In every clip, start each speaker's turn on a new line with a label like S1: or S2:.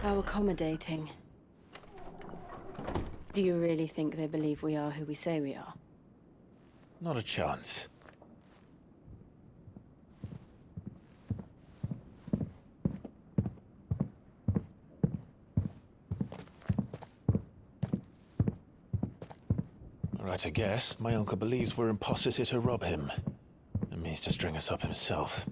S1: How accommodating. Do you really think they believe we are who we say we are?
S2: Not a chance. Right, I guess. My uncle believes we're imposters here to rob him. And means to string us up himself.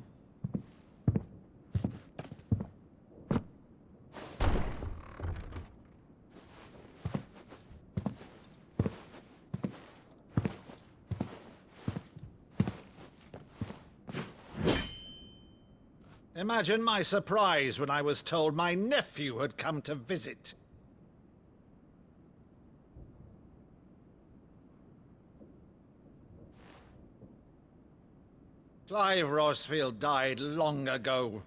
S3: Imagine my surprise when I was told my nephew had come to visit. Clive Rosefield died long ago.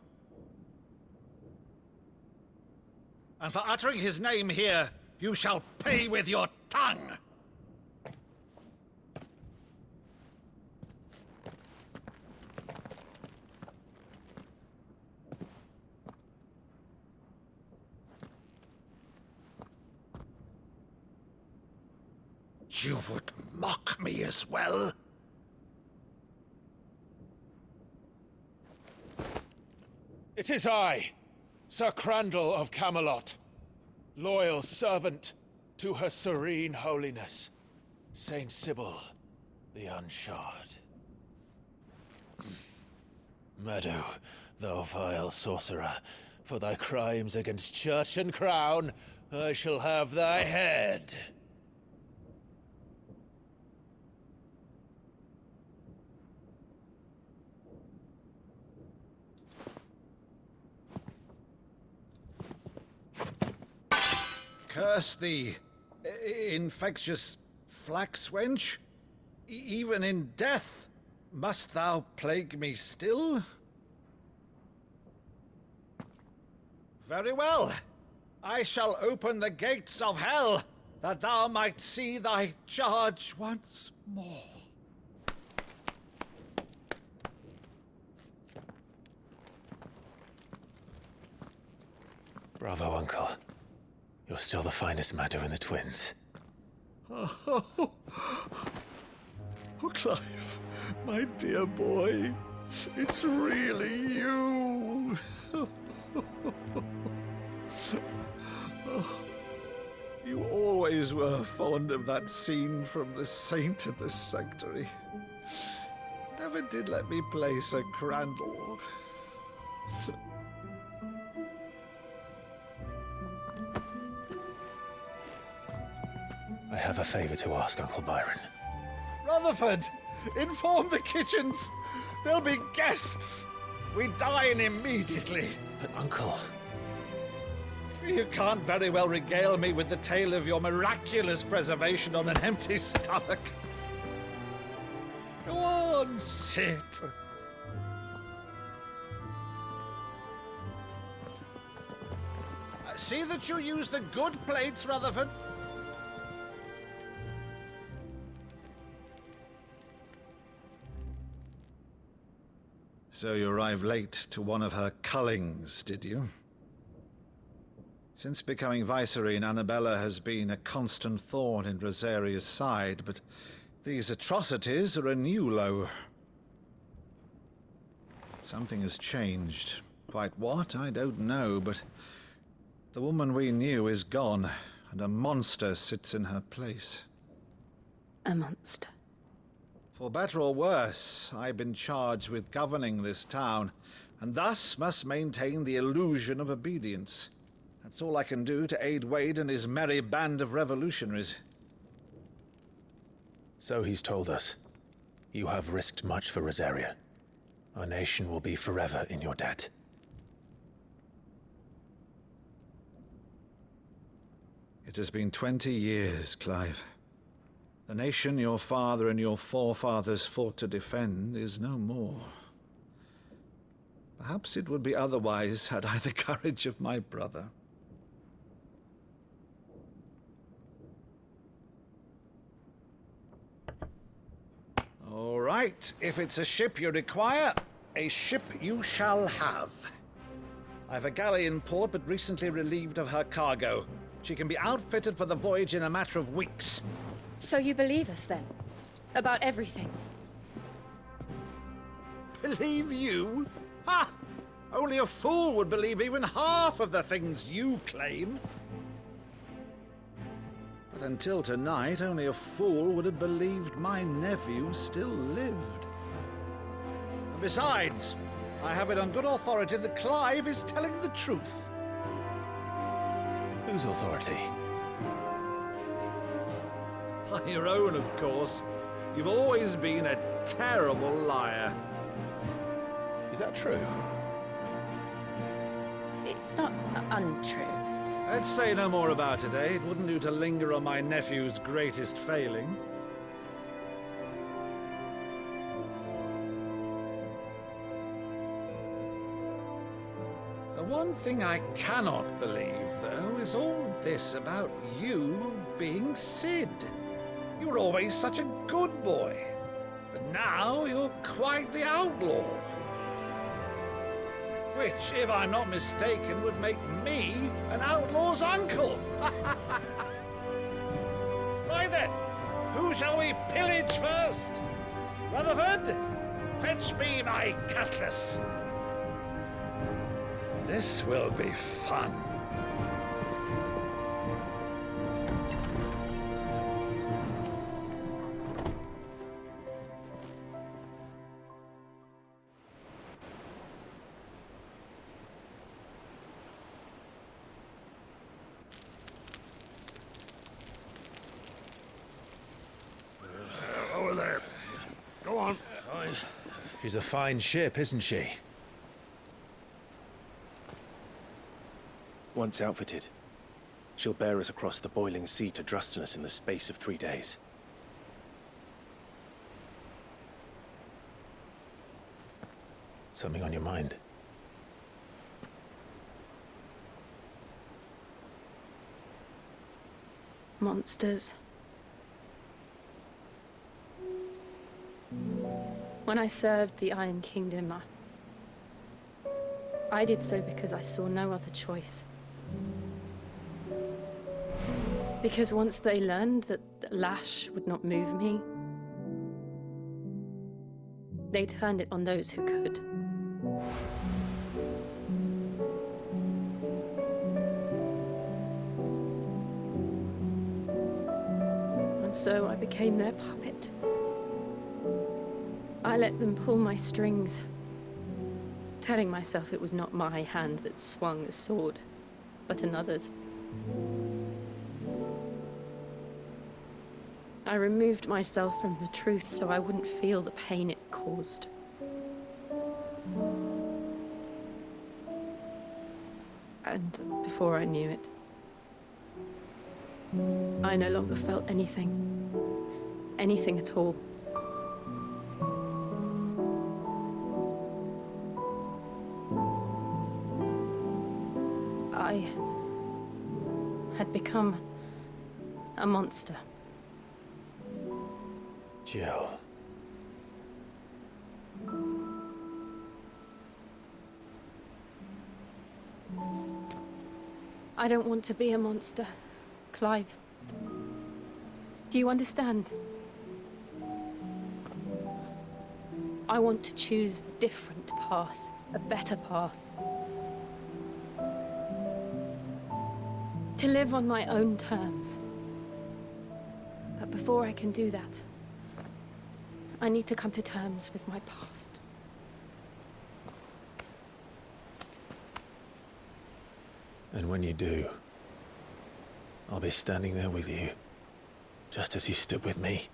S3: And for uttering his name here, you shall pay with your tongue! You would mock me as well?
S2: It is I, Sir Crandall of Camelot, loyal servant to her serene holiness, Saint Sybil the Unshod. Meadow, thou vile sorcerer, for thy crimes against church and crown, I shall have thy head.
S3: Curse thee, infectious flax wench. Even in death, must thou plague me still? Very well. I shall open the gates of hell, that thou might see thy charge once more.
S2: Bravo, Uncle. You're still the finest Meadow in the twins.
S3: Oh, Clive, my dear boy, it's really you. You always were fond of that scene from The Saint in the Sanctuary. Never did let me play Sir Crandall.
S2: I have a favor to ask, Uncle Byron.
S3: Rutherford, inform the kitchens. There'll be guests. We dine immediately.
S2: But, Uncle...
S3: You can't very well regale me with the tale of your miraculous preservation on an empty stomach. Go on, sit. See that you use the good plates, Rutherford. So you arrived late to one of her cullings, did you? Since becoming Vicereine, Annabella has been a constant thorn in Rosaria's side, but these atrocities are a new low. Something has changed. Quite what, I don't know, but the woman we knew is gone, and a monster sits in her place.
S1: A monster?
S3: For better or worse, I've been charged with governing this town, and thus must maintain the illusion of obedience. That's all I can do to aid Wade and his merry band of revolutionaries.
S2: So he's told us. You have risked much for Rosaria. Our nation will be forever in your debt.
S3: It has been 20 years, Clive. The nation your father and your forefathers fought to defend is no more. Perhaps it would be otherwise had I the courage of my brother. All right, if it's a ship you require, a ship you shall have. I've a galley in port, but recently relieved of her cargo. She can be outfitted for the voyage in a matter of weeks.
S1: So you believe us then? About everything?
S3: Believe you? Ha! Only a fool would believe even half of the things you claim. But until tonight, only a fool would have believed my nephew still lived. And besides, I have it on good authority that Clive is telling the truth.
S2: Whose authority?
S3: By your own, of course. You've always been a terrible liar.
S2: Is that true?
S1: It's not untrue.
S3: Let's say no more about it, eh? It wouldn't do to linger on my nephew's greatest failing. The one thing I cannot believe, though, is all this about you being Sid. You were always such a good boy, but now you're quite the outlaw. Which, if I'm not mistaken, would make me an outlaw's uncle. Right then, who shall we pillage first? Rutherford, fetch me my cutlass. This will be fun.
S4: Over there. Go on.
S2: She's a fine ship, isn't she?
S5: Once outfitted, she'll bear us across the boiling sea to Drustinus in the space of 3 days.
S2: Something on your mind?
S1: Monsters. When I served the Iron Kingdom, I did so because I saw no other choice. Because once they learned that Lash would not move me, they turned it on those who could. And so I became their puppet. I let them pull my strings, telling myself it was not my hand that swung the sword, but another's. I removed myself from the truth so I wouldn't feel the pain it caused. And before I knew it, I no longer felt anything. Anything at all. I had become a monster.
S2: Jill.
S1: I don't want to be a monster, Clive. Do you understand? I want to choose a different path, a better path. To live on my own terms. But before I can do that, I need to come to terms with my past.
S2: And when you do, I'll be standing there with you, just as you stood with me.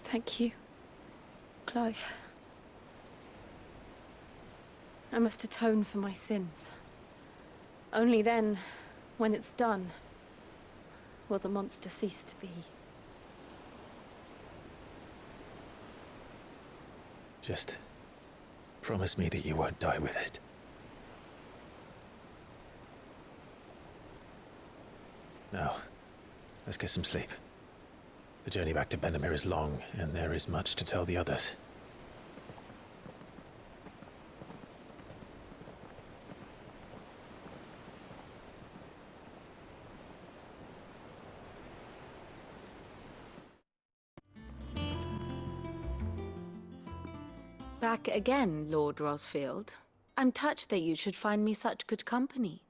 S1: Thank you, Clive. I must atone for my sins. Only then, when it's done, will the monster cease to be.
S2: Just promise me that you won't die with it. Now, let's get some sleep. The journey back to Benamir is long, and there is much to tell the others.
S6: Back again, Lord Rosfield. I'm touched that you should find me such good company.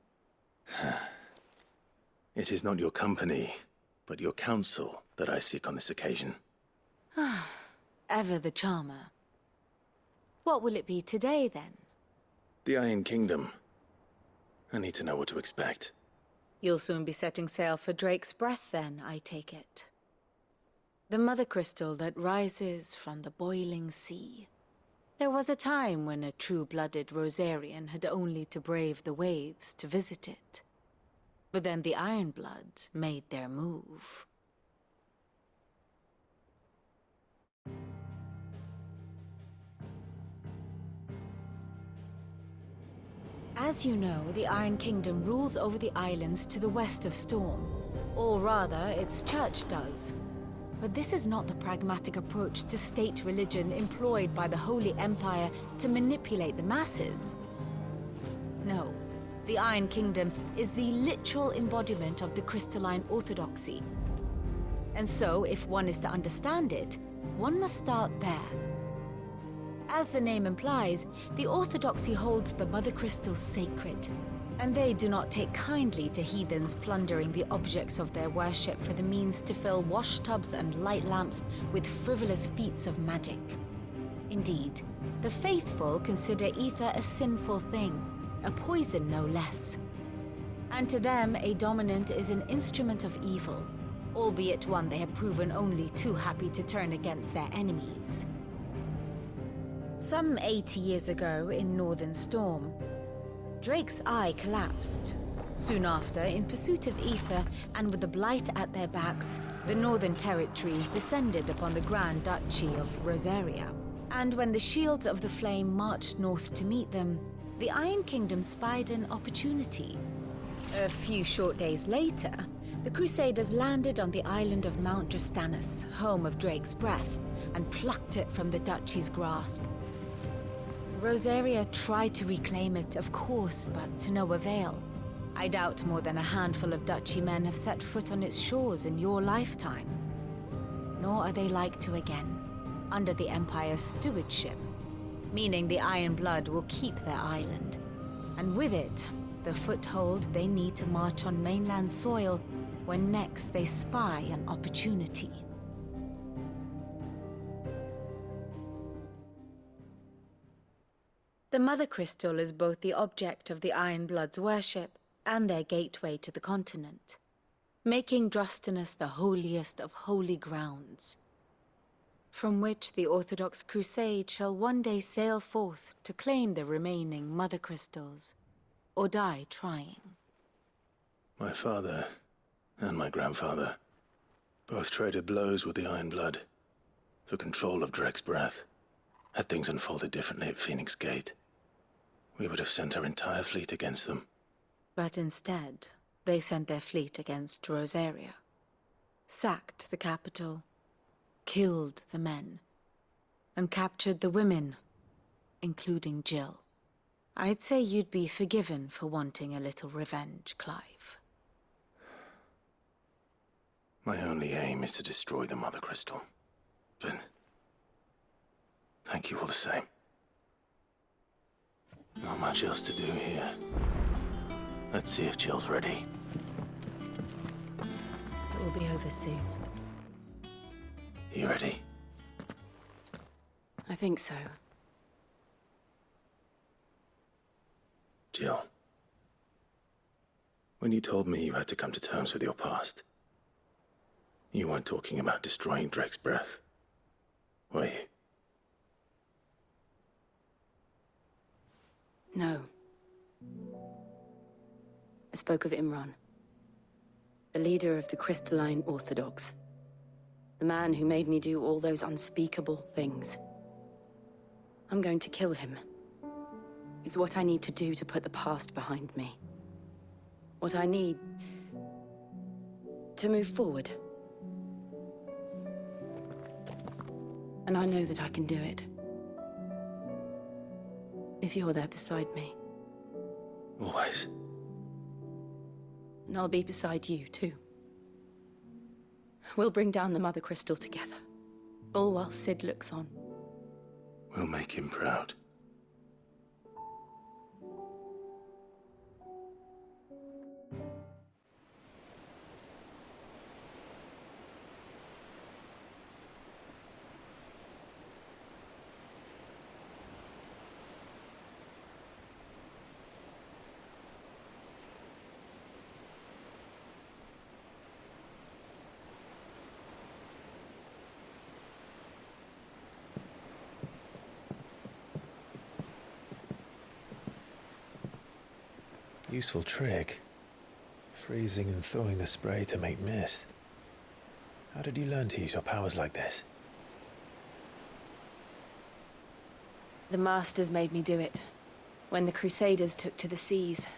S5: It is not your company, but your counsel that I seek on this occasion.
S6: Ever the charmer. What will it be today, then?
S5: The Iron Kingdom. I need to know what to expect.
S6: You'll soon be setting sail for Drake's Breath, then, I take it. The Mothercrystal that rises from the boiling sea. There was a time when a true-blooded Rosarian had only to brave the waves to visit it. But then the Ironblood made their move. As you know, the Iron Kingdom rules over the islands to the west of Storm. Or rather, its church does. But this is not the pragmatic approach to state religion employed by the Holy Empire to manipulate the masses. No, the Iron Kingdom is the literal embodiment of the crystalline orthodoxy. And so, if one is to understand it, one must start there. As the name implies, the orthodoxy holds the Mothercrystal sacred, and they do not take kindly to heathens plundering the objects of their worship for the means to fill washtubs and light lamps with frivolous feats of magic. Indeed, the faithful consider ether a sinful thing, a poison no less. And to them, a dominant is an instrument of evil, albeit one they have proven only too happy to turn against their enemies. Some 80 years ago, in Northern Storm, Drake's eye collapsed. Soon after, in pursuit of ether and with the blight at their backs, the Northern Territories descended upon the Grand Duchy of Rosaria. And when the Shields of the Flame marched north to meet them, the Iron Kingdom spied an opportunity. A few short days later, the Crusaders landed on the island of Mount Drastanus, home of Drake's Breath, and plucked it from the Duchy's grasp. Rosaria tried to reclaim it, of course, but to no avail. I doubt more than a handful of Duchy men have set foot on its shores in your lifetime. Nor are they like to again, under the Empire's stewardship, meaning the Iron Blood will keep their island, and with it, the foothold they need to march on mainland soil when next they spy an opportunity. The Mothercrystal is both the object of the Ironblood's worship and their gateway to the continent, making Drastanus the holiest of holy grounds, from which the Orthodox Crusade shall one day sail forth to claim the remaining Mothercrystals, or die trying.
S5: My father and my grandfather both traded blows with the Ironblood for control of Drake's Breath. Had things unfolded differently at Phoenix Gate, we would have sent our entire fleet against them.
S6: But instead, they sent their fleet against Rosaria, sacked the capital, killed the men, and captured the women, including Jill. I'd say you'd be forgiven for wanting a little revenge, Clive.
S5: My only aim is to destroy the Mothercrystal. But thank you all the same. Not much else to do here. Let's see if Jill's ready.
S1: It will be over soon.
S5: You ready?
S1: I think so.
S5: Jill, when you told me you had to come to terms with your past, you weren't talking about destroying Drake's Breath, were you?
S1: No. I spoke of Imran, the leader of the Crystalline Orthodox. The man who made me do all those unspeakable things. I'm going to kill him. It's what I need to do to put the past behind me. What I need to move forward. And I know that I can do it. If you're there beside me.
S5: Always.
S1: And I'll be beside you, too. We'll bring down the Mothercrystal together. All while Sid looks on.
S5: We'll make him proud.
S2: Useful trick. Freezing and thawing the spray to make mist. How did you learn to use your powers like this?
S1: The Masters made me do it. When the Crusaders took to the seas,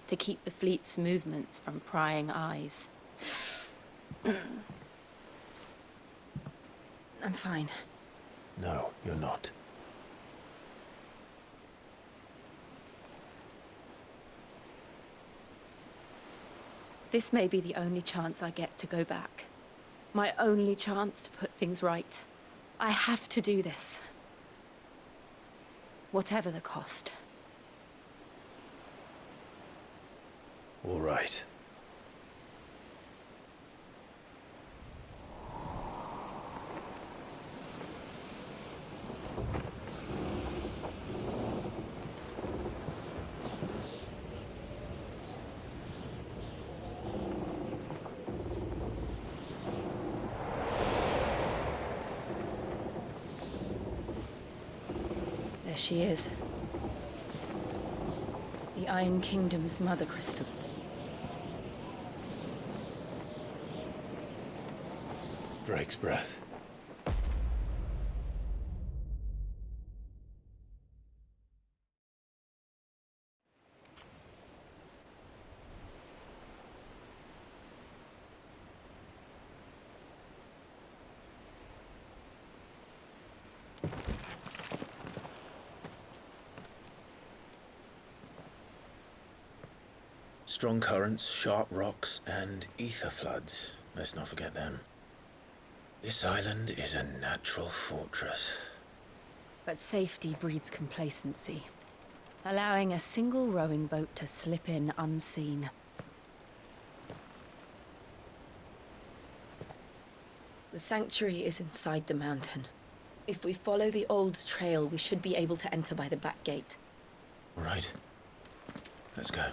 S1: to keep the fleet's movements from prying eyes. I'm fine.
S2: No, you're not.
S1: This may be the only chance I get to go back. My only chance to put things right. I have to do this. Whatever the cost.
S2: All right.
S1: There she is. The Iron Kingdom's Mothercrystal.
S2: Drake's breath.
S5: Strong currents, sharp rocks, and ether floods. Let's not forget them. This island is a natural fortress.
S1: But safety breeds complacency. Allowing a single rowing boat to slip in unseen. The sanctuary is inside the mountain. If we follow the old trail, we should be able to enter by the back gate.
S5: All right. Let's go.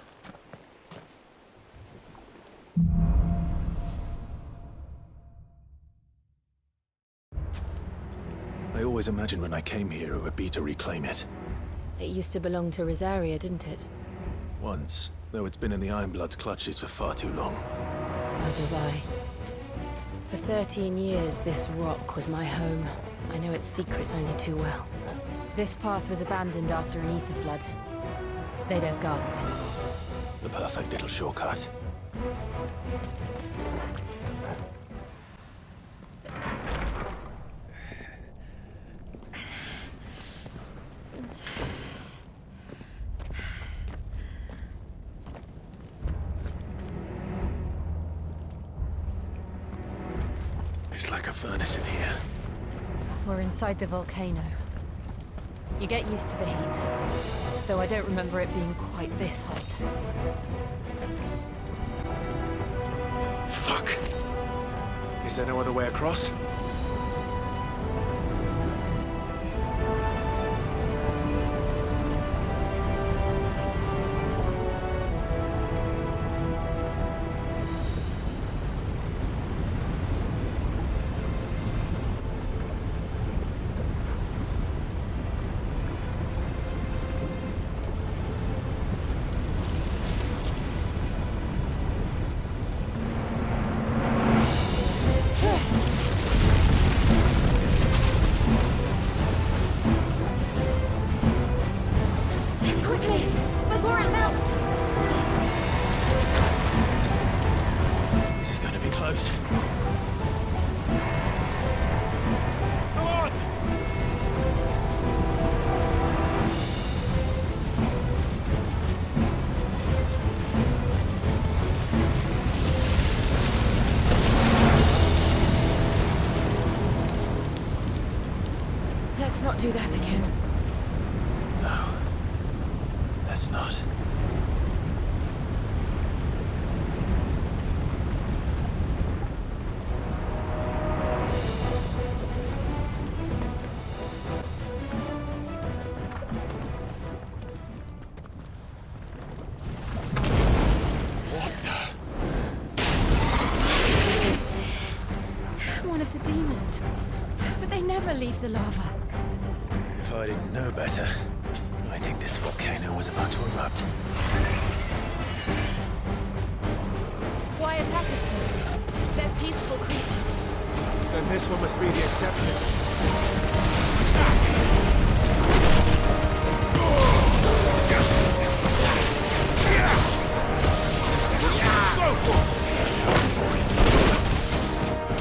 S5: I always imagined when I came here it would be to reclaim it.
S1: It used to belong to Rosaria, didn't it?
S5: Once, though it's been in the Ironblood's clutches for far too long.
S1: As was I. For 13 years, this rock was my home. I know its secrets only too well. This path was abandoned after an ether flood. They don't guard it anymore.
S5: The perfect little shortcut. It's like a furnace in here.
S1: We're inside the volcano. You get used to the heat, though I don't remember it being quite this hot.
S5: Fuck! Is there no other way across?
S1: Quickly, before it melts!
S5: This is going to be close. Come on!
S1: Let's not do that again.
S5: No. That's not.
S1: One of the demons. But they never leave the lava.
S2: If I didn't know better, I think this volcano was about to erupt.
S1: Why attack us then? They're peaceful creatures.
S3: Then this one must be the exception.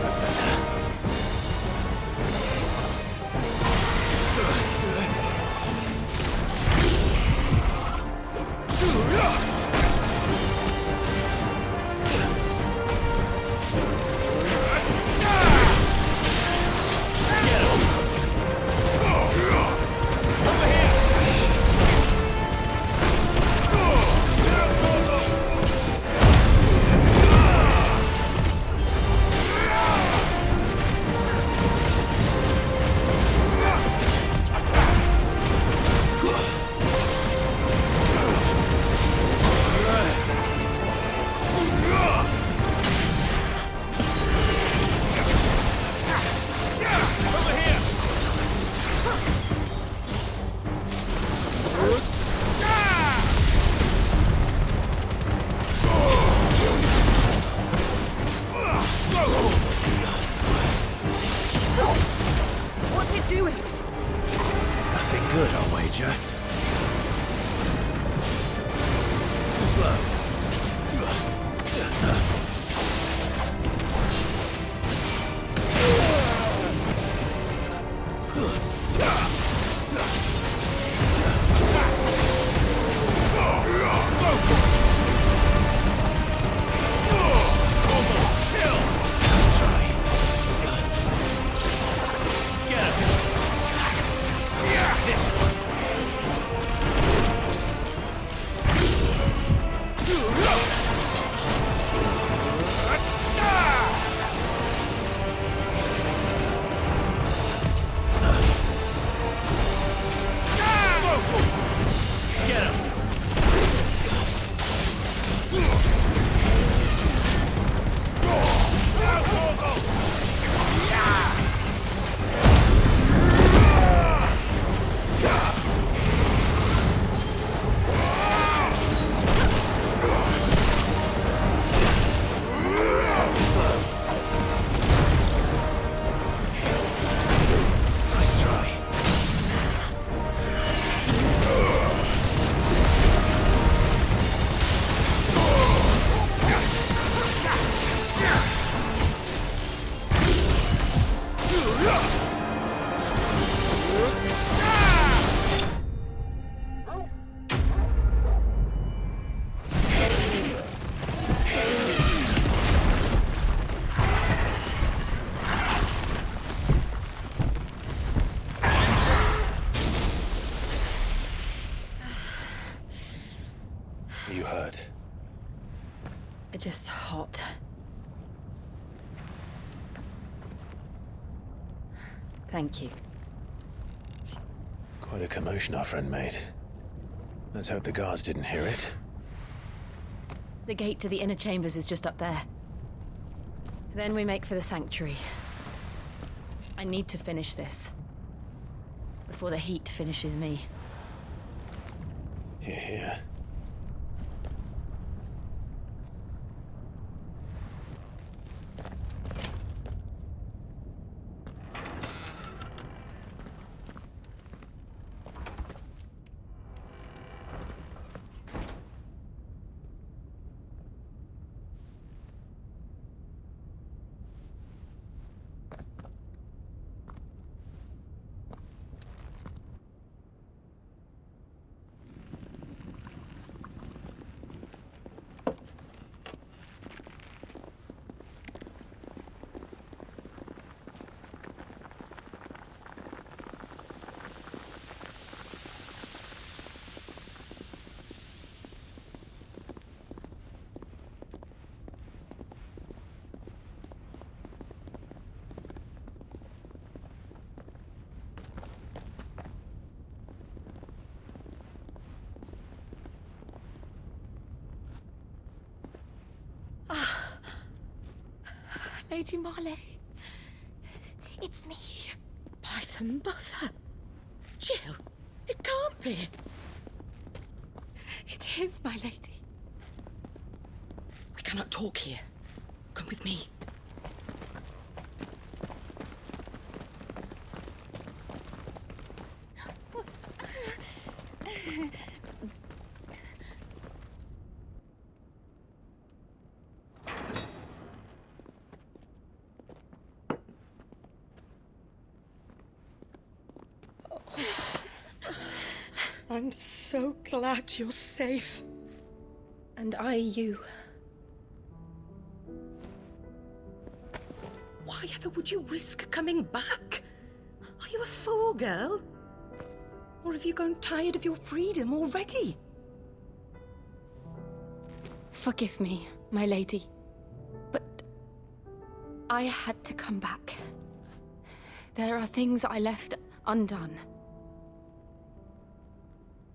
S2: That's better.
S1: What's it doing?
S2: Nothing good, I'll wager. Too slow. You hurt.
S1: Just hot. Thank you.
S2: Quite a commotion our friend made. Let's hope the guards didn't hear it.
S1: The gate to the inner chambers is just up there. Then we make for the sanctuary. I need to finish this. Before the heat finishes me.
S2: Hear, hear.
S1: Lady Marley. It's me.
S7: By the mother! Jill, it can't be!
S1: It is, my lady.
S7: We cannot talk here. Come with me. I'm so glad you're safe.
S1: And I you.
S7: Why ever would you risk coming back? Are you a fool, girl? Or have you grown tired of your freedom already?
S1: Forgive me, my lady. But I had to come back. There are things I left undone.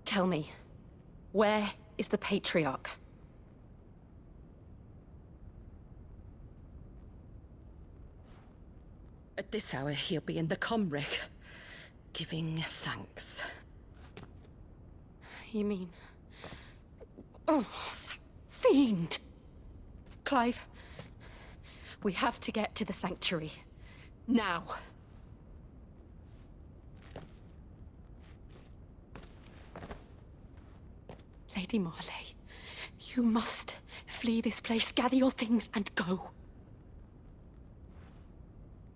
S1: Tell me, where is the Patriarch?
S7: At this hour, he'll be in the Comric, giving thanks.
S1: You mean... Oh, that fiend! Clive, we have to get to the sanctuary. Now. Lady Marley, you must flee this place, gather your things, and go.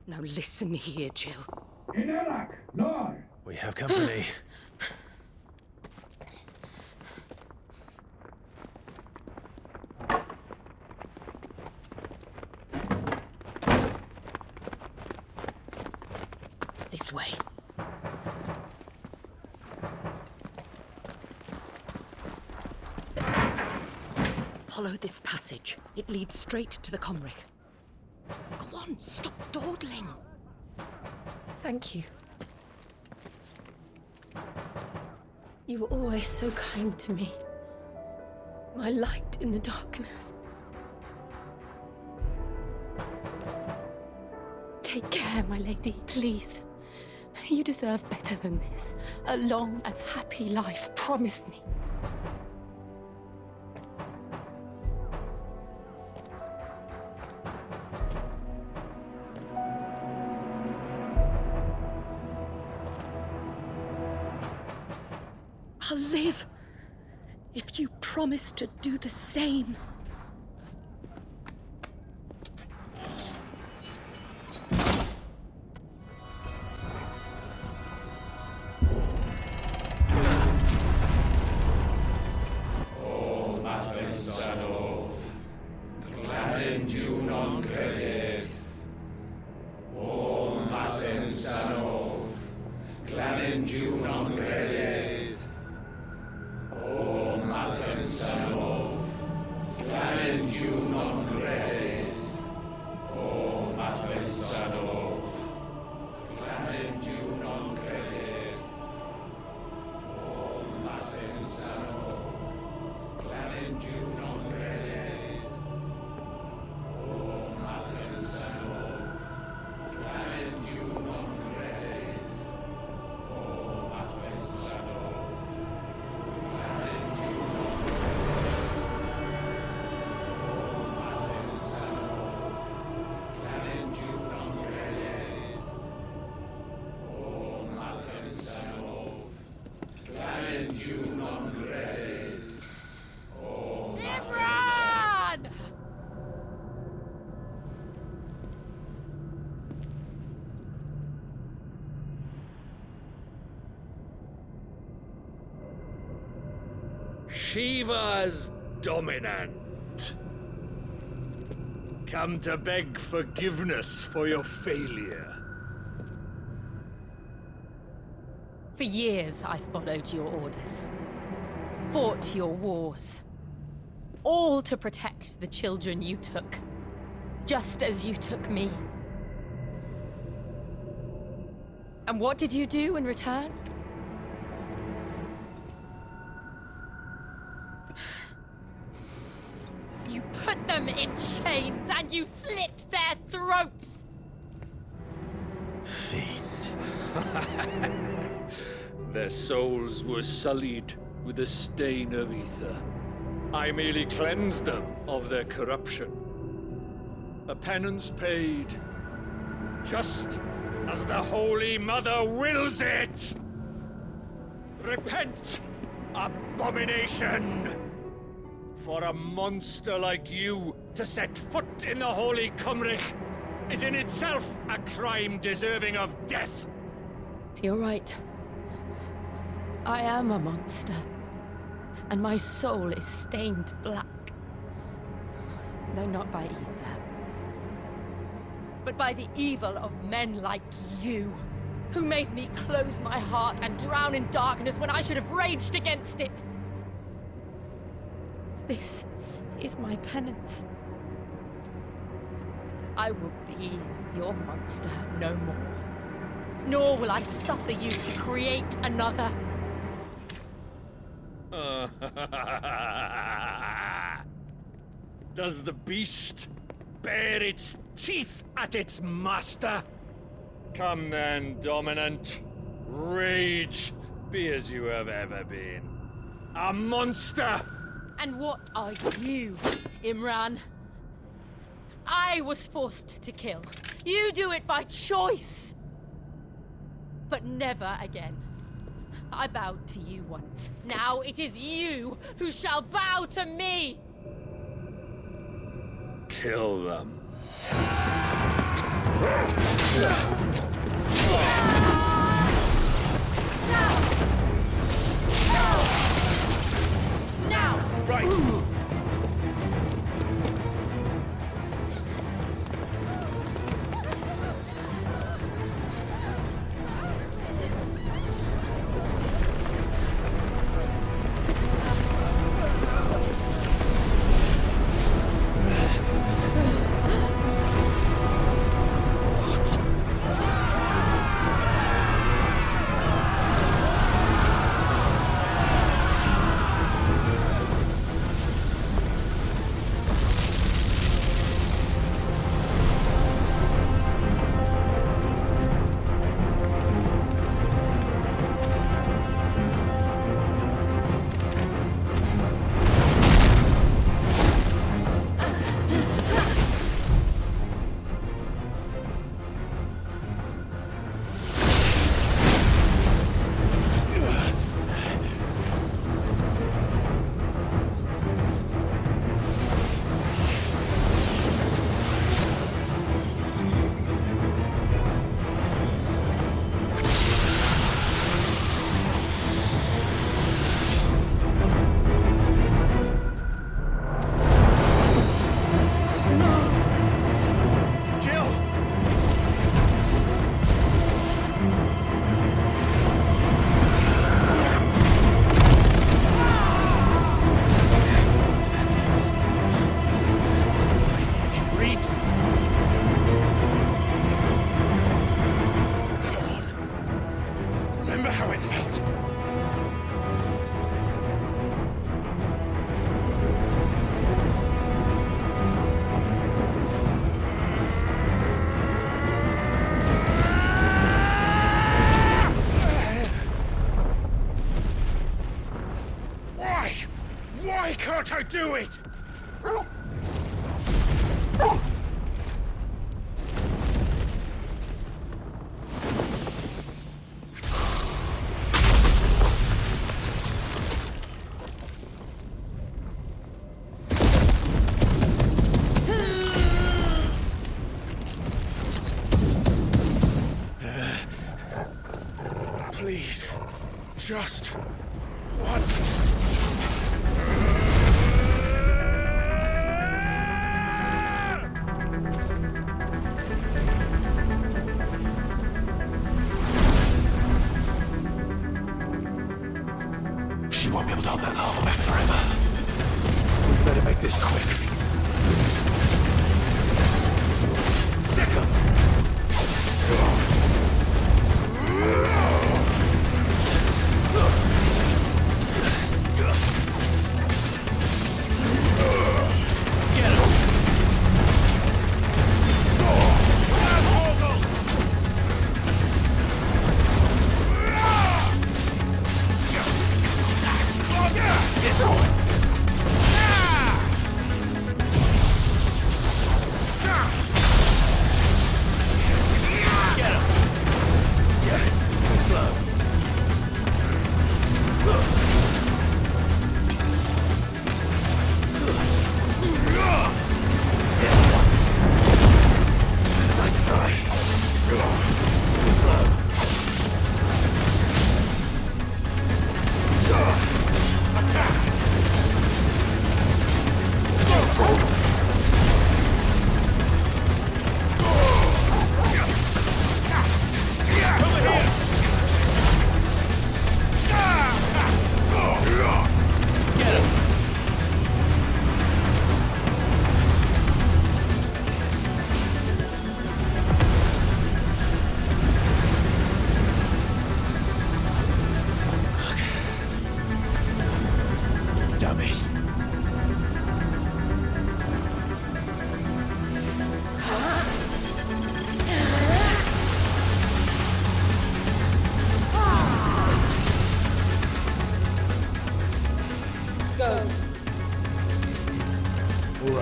S7: Now listen here, Jill.
S2: We have company.
S7: This way. Follow this passage. It leads straight to the Comric. Go on, stop dawdling.
S1: Thank you. You were always so kind to me. My light in the darkness. Take care, my lady, please. You deserve better than this. A long and happy life, promise me.
S7: I'll live if you promise to do the same.
S4: Shiva's dominant. Come to beg forgiveness for your failure.
S1: For years I followed your orders. Fought your wars. All to protect the children you took. Just as you took me. And what did you do in return? You put them in chains and you slit their throats!
S2: Fiend.
S4: Their souls were sullied with the stain of ether. I merely cleansed them of their corruption. A penance paid, just as the Holy Mother wills it! Repent, abomination! For a monster like you to set foot in the Holy Cymric is in itself a crime deserving of death!
S1: You're right. I am a monster. And my soul is stained black. Though not by ether. But by the evil of men like you, who made me close my heart and drown in darkness when I should have raged against it. This is my penance. I will be your monster no more. Nor will I suffer you to create another.
S4: Does the beast bare its teeth at its master? Come then, Dominant. Rage, be as you have ever been. A monster!
S1: And what are you, Imran? I was forced to kill. You do it by choice. But never again. I bowed to you once. Now it is you who shall bow to me!
S4: Kill them.
S1: Now!
S2: Right!
S4: Why can't I do it?
S2: Please, just once. She won't be able to hold that lava back forever. We better make this quick. Get him!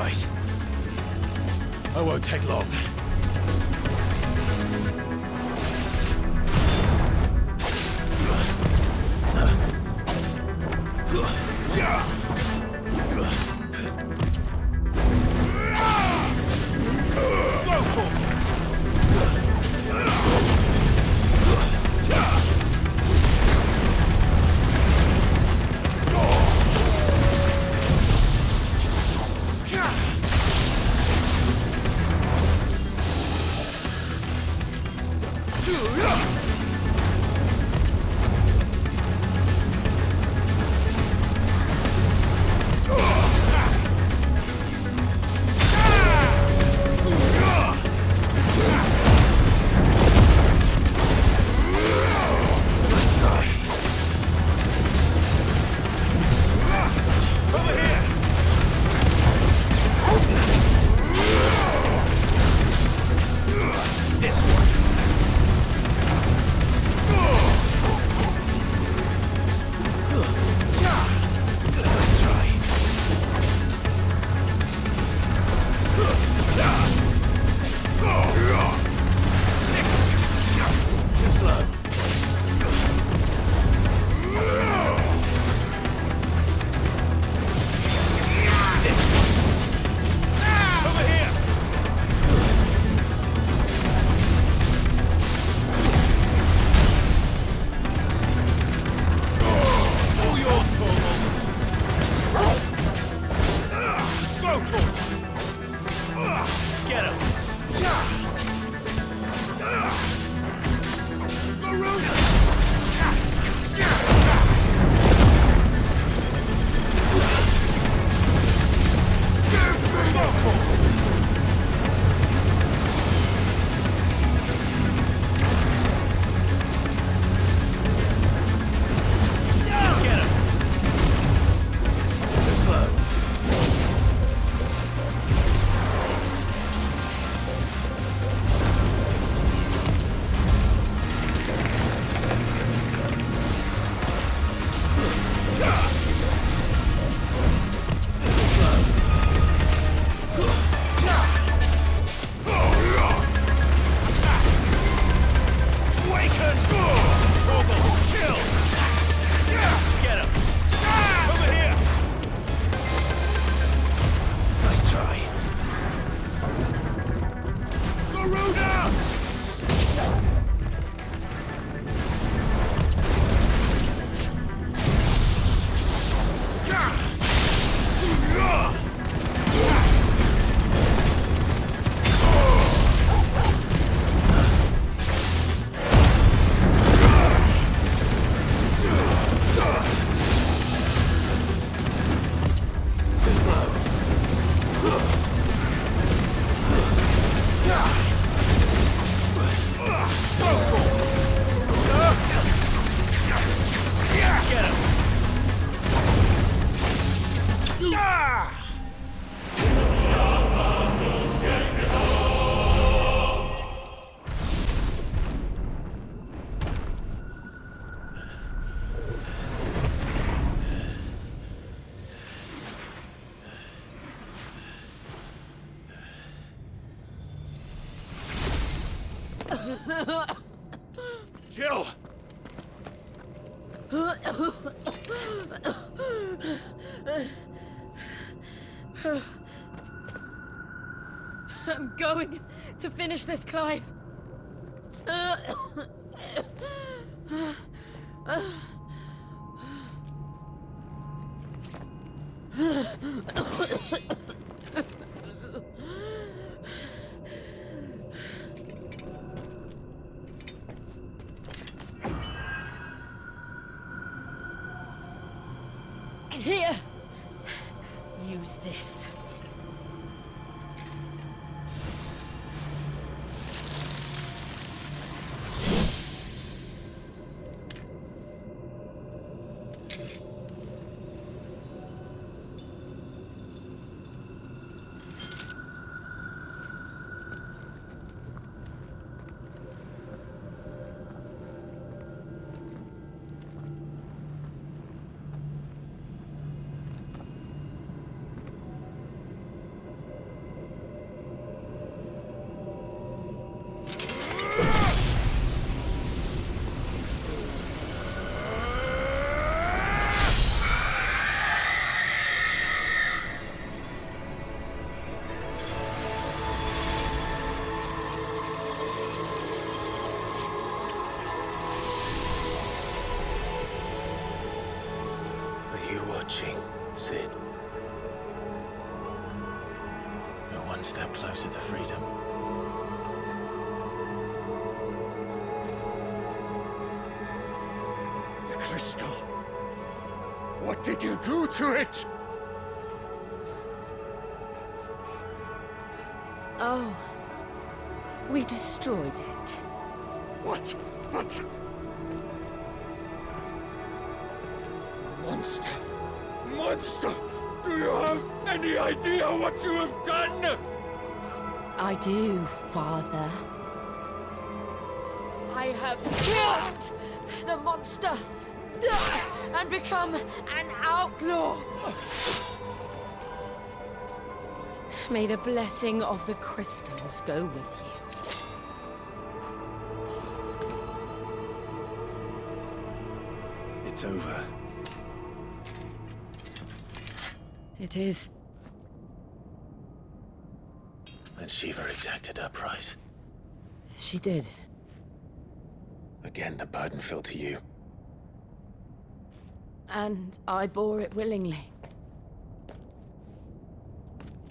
S2: right. I won't take long.
S4: Jill!
S1: I'm going to finish this, Clive. Here! Use this.
S5: you watching, Sid? You're one step closer to freedom.
S4: The crystal. What did you do to it?
S1: Oh, we destroyed it.
S4: What? But... Monster! Monster! Do you have any idea what you have done?
S1: I do, Father. I have killed the monster and become an outlaw. May the blessing of the crystals go with you.
S5: It's over.
S1: It is.
S5: And Shiva exacted her price.
S1: She did.
S5: Again, the burden fell to you.
S1: And I bore it willingly.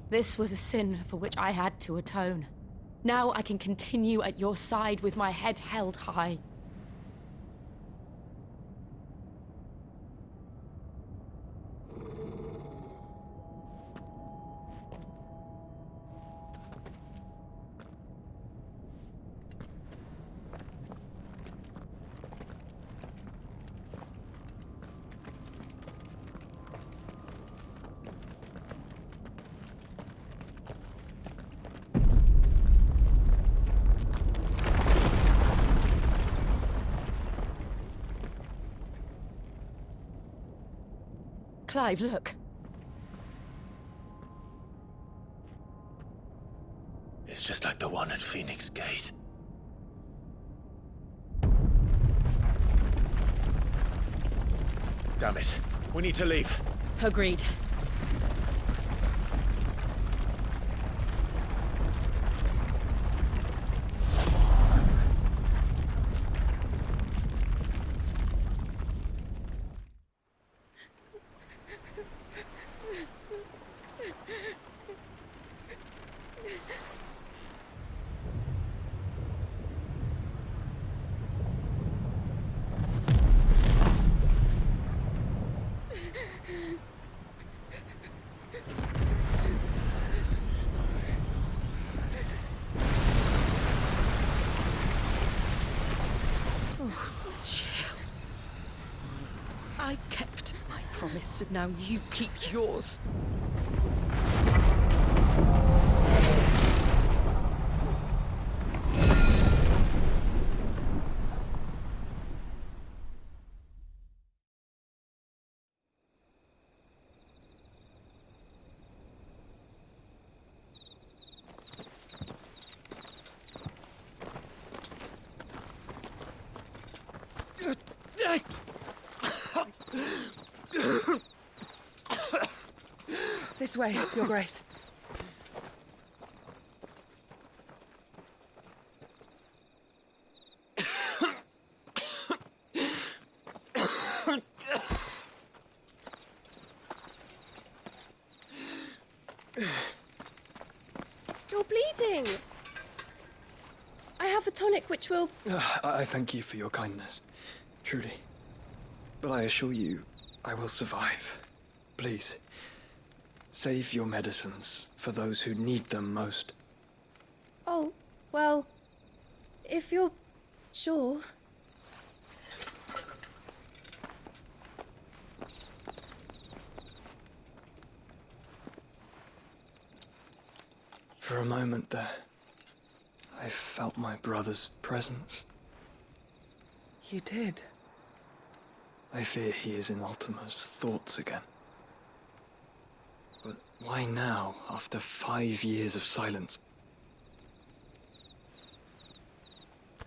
S1: This was a sin for which I had to atone. Now I can continue at your side with my head held high. Clive, look.
S5: It's just like the one at Phoenix Gate. Damn it. We need to leave.
S1: Agreed. I kept my promise, and now you keep yours. This way, Your Grace.
S8: You're bleeding. I have a tonic which will...
S9: I thank you for your kindness, truly. But I assure you, I will survive. Please, save your medicines for those who need them most.
S8: Oh, well, if you're sure...
S9: For a moment there, I felt my brother's presence.
S8: You did?
S9: I fear he is in Ultima's thoughts again. But why now, after 5 years of silence?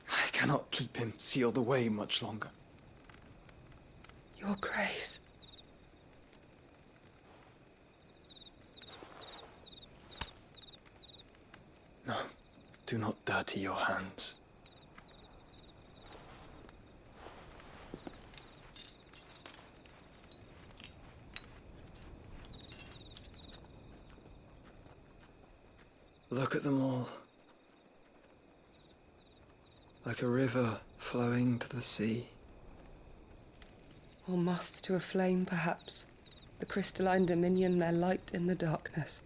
S9: I cannot keep him sealed away much longer.
S8: Your Grace.
S9: No, do not dirty your hands. Look at them all. Like a river flowing to the sea.
S10: Or moths to a flame, perhaps. The crystalline dominion, their light in the darkness.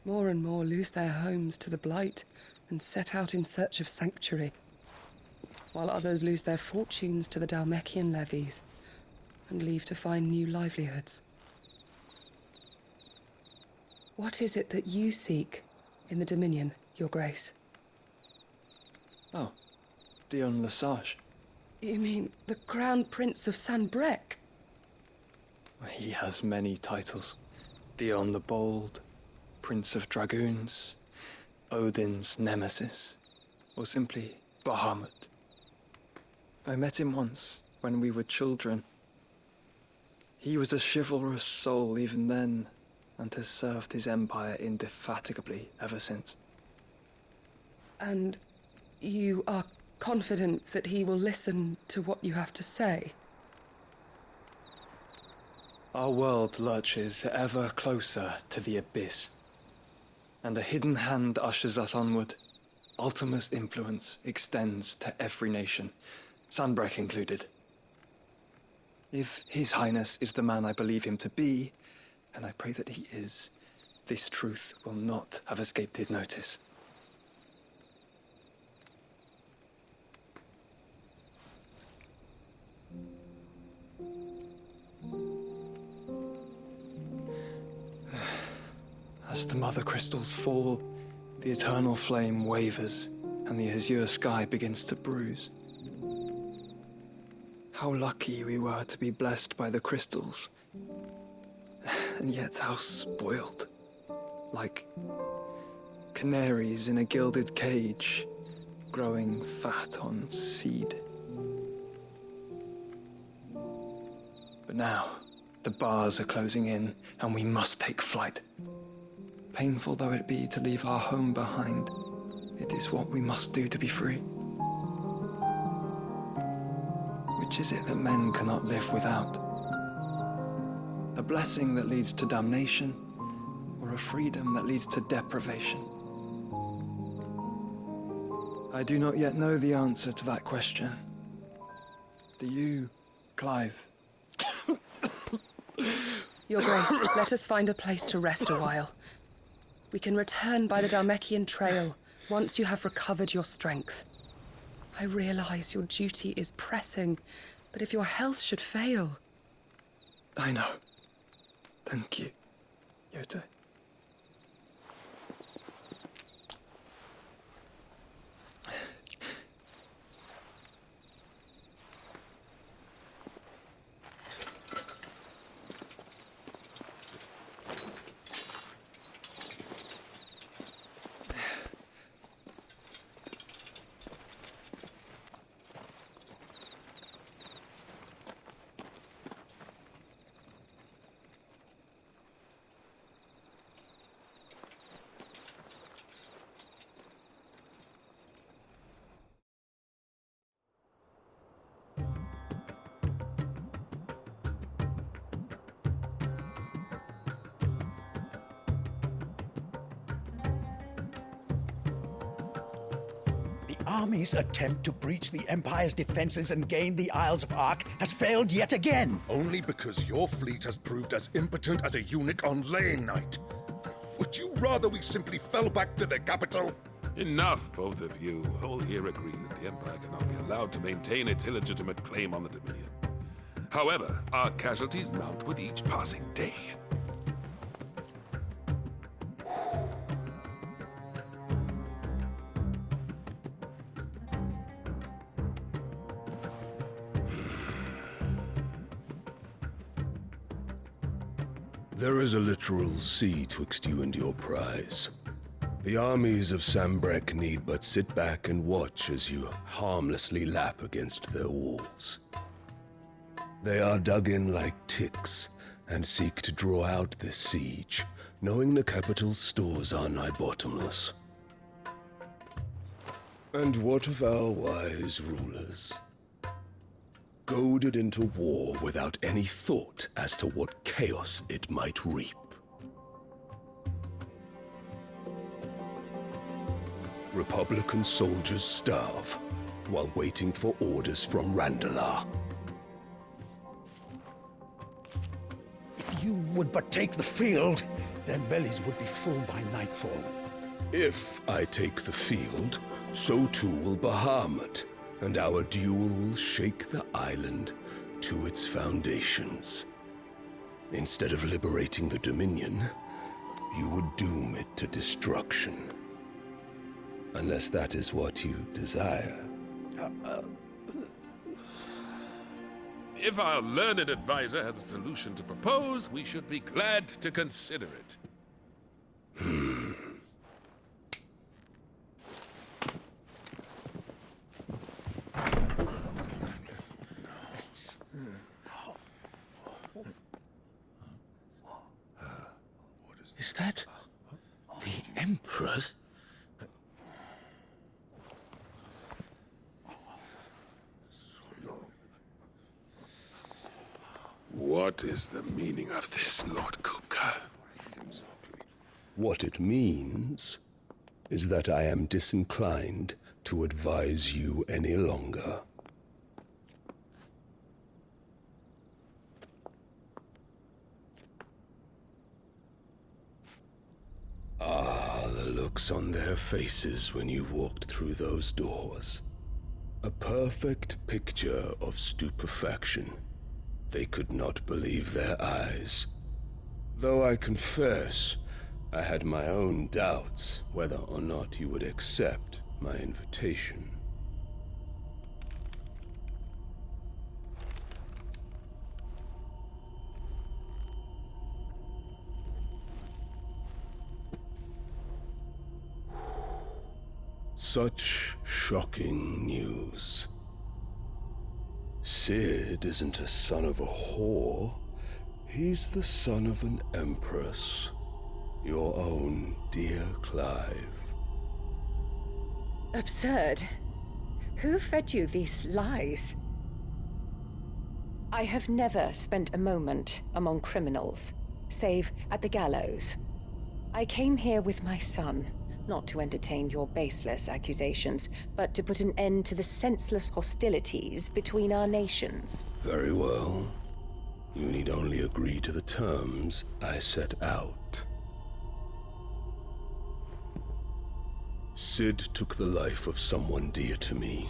S10: More and more lose their homes to the blight and set out in search of sanctuary, while others lose their fortunes to the Dhalmekian levies and leave to find new livelihoods. What is it that you seek in the Dominion, Your Grace?
S9: Oh, Dion Lesage.
S10: You mean the Crown Prince of Sanbreque?
S9: He has many titles. Dion the Bold, Prince of Dragoons, Odin's Nemesis, or simply Bahamut. I met him once, when we were children. He was a chivalrous soul even then, and has served his empire indefatigably ever since.
S10: And you are confident that he will listen to what you have to say?
S9: Our world lurches ever closer to the abyss, and a hidden hand ushers us onward. Ultima's influence extends to every nation, Sanbreque included. If His Highness is the man I believe him to be, and I pray that he is, this truth will not have escaped his notice. As the Mothercrystals fall, the eternal flame wavers, and the azure sky begins to bruise. How lucky we were to be blessed by the crystals, and yet how spoiled. Like canaries in a gilded cage, growing fat on seed. But now, the bars are closing in, and we must take flight. Painful though it be to leave our home behind, it is what we must do to be free. Which is it that men cannot live without? A blessing that leads to damnation, or a freedom that leads to deprivation? I do not yet know the answer to that question. Do you, Clive?
S10: Your Grace, let us find a place to rest a while. We can return by the Dhalmekian trail once you have recovered your strength. I realize your duty is pressing, but if your health should fail...
S9: I know. Thank you, Yote.
S11: Army's attempt to breach the Empire's defenses and gain the Isles of Ark has failed yet again.
S12: Only because your fleet has proved as impotent as a eunuch on laying night. Would you rather we simply fell back to the capital?
S13: Enough, both of you. All here agree that the Empire cannot be allowed to maintain its illegitimate claim on the Dominion. However, our casualties mount with each passing day.
S14: There is a literal sea twixt you and your prize. The armies of Sanbreque need but sit back and watch as you harmlessly lap against their walls. They are dug in like ticks and seek to draw out this siege, knowing the capital's stores are nigh bottomless. And what of our wise rulers? Goaded into war without any thought as to what chaos it might reap. Republican soldiers starve while waiting for orders from Randalar.
S11: If you would but take the field, their bellies would be full by nightfall.
S14: If I take the field, so too will Bahamut, and our duel will shake the island to its foundations. Instead of liberating the Dominion, you would doom it to destruction. Unless that is what you desire.
S13: If our learned advisor has a solution to propose, we should be glad to consider it.
S2: Is that the Emperor's?
S13: What is the meaning of this, Lord Kupka?
S14: What it means is that I am disinclined to advise you any longer. Ah, the looks on their faces when you walked through those doors. A perfect picture of stupefaction. They could not believe their eyes. Though I confess, I had my own doubts whether or not you would accept my invitation. Such shocking news. Sid isn't a son of a whore. He's the son of an empress. Your own dear Clive.
S15: Absurd. Who fed you these lies? I have never spent a moment among criminals, save at the gallows. I came here with my son, not to entertain your baseless accusations, but to put an end to the senseless hostilities between our nations.
S14: Very well. You need only agree to the terms I set out. Sid took the life of someone dear to me,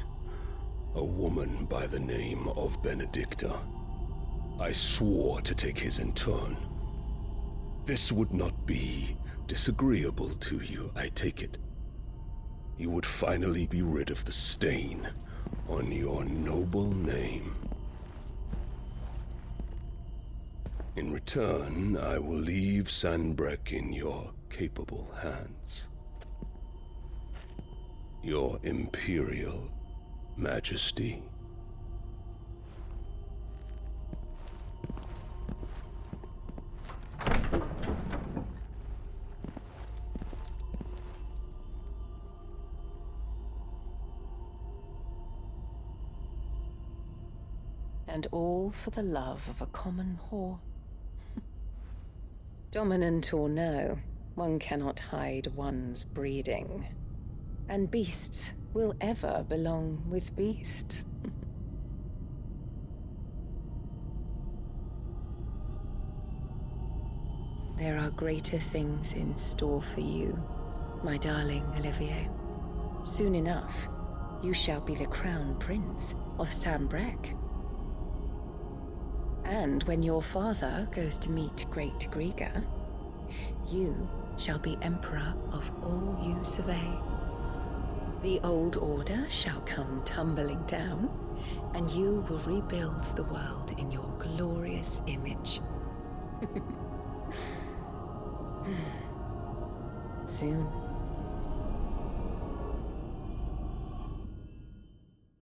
S14: a woman by the name of Benedicta. I swore to take his in turn. This would not be disagreeable to you, I take it. You would finally be rid of the stain on your noble name. In return, I will leave Sanbreque in your capable hands. Your Imperial Majesty.
S15: And all for the love of a common whore. Dominant or no, one cannot hide one's breeding. And beasts will ever belong with beasts. There are greater things in store for you, my darling Olivier. Soon enough, you shall be the crown prince of Sanbreque. And when your father goes to meet Great Griga, you shall be emperor of all you survey. The old order shall come tumbling down, and you will rebuild the world in your glorious image. Soon,